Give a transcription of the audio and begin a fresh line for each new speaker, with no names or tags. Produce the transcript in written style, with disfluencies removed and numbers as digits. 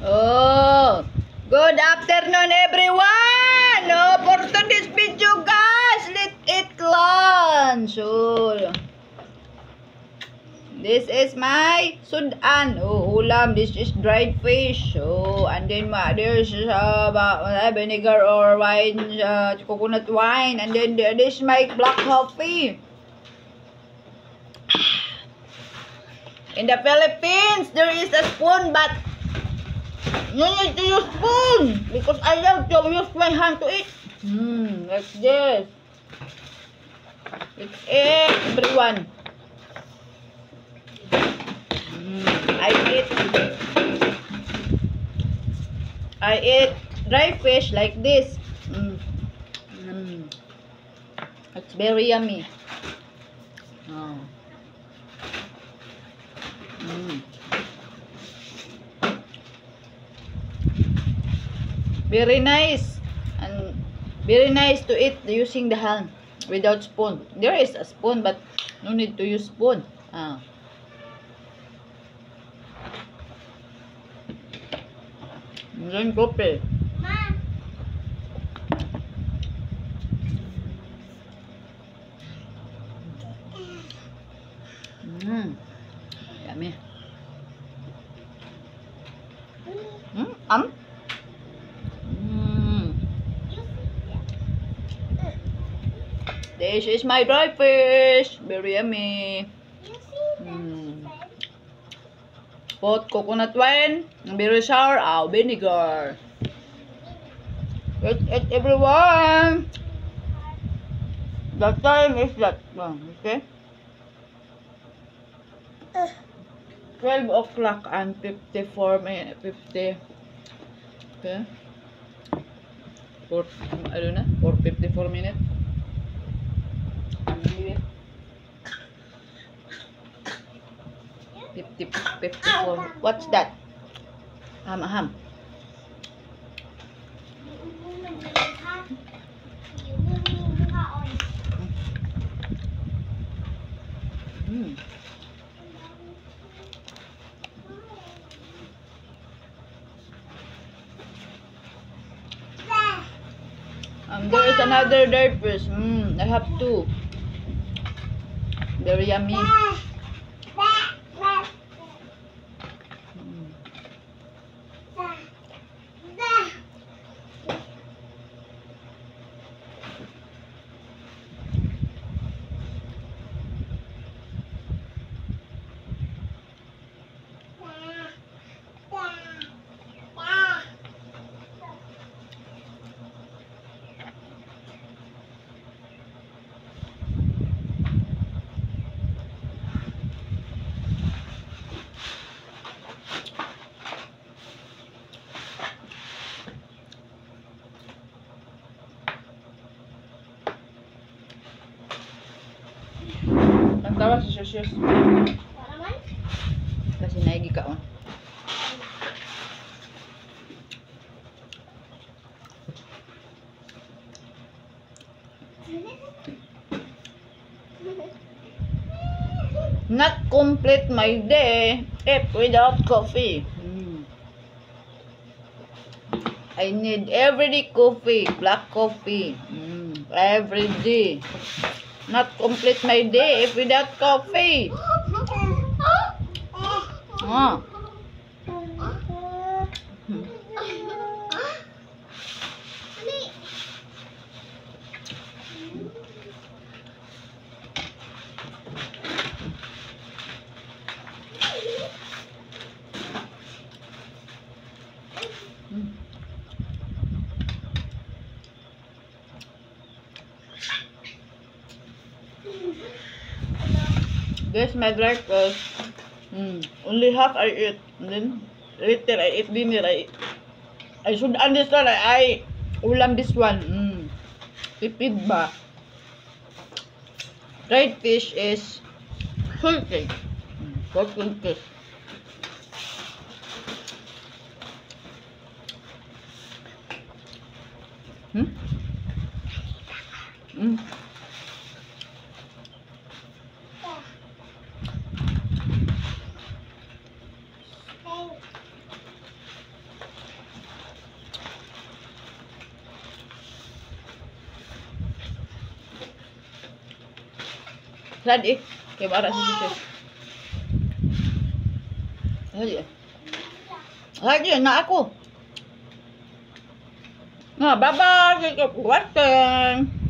Oh, good afternoon everyone. Oh, for today's video guys, let's eat lunch. So, this is my sudan. Oh, ulam. This is dried fish. Oh, and then there's vinegar or wine, coconut wine. And then this is my black coffee. In the Philippines, there is a spoon, but you need to use spoon because I love to use my hand to eat. Like this. Let's eat, everyone. I eat dry fish like this. It's very yummy. Oh. Very nice, and very nice to eat using the hand without spoon. There is a spoon, but no need to use spoon. Then coffee. Yummy. This is my dry fish. Very yummy. Put coconut wine, very sour, vinegar. Eat everyone. The time is that one, okay? 12 o'clock and 54 minutes. 50. Okay? I don't know, for 54 minutes. 54. What's that? Ham. There is another dirt fish. I have two. Very yummy. Tawa si Sosios. Kasi naigi ka, oh. Not complete my day if without coffee. I need everyday coffee, black coffee, every day. Not complete my day if without coffee. This my breakfast. Only half I eat. And then later I eat dinner. I should understand. I ulam this one. Tipid ba? Dried fish is healthy. Protein fish. Sad eh. Kaya bara si Jesus. Lagi na ako. Bye-bye. Watching.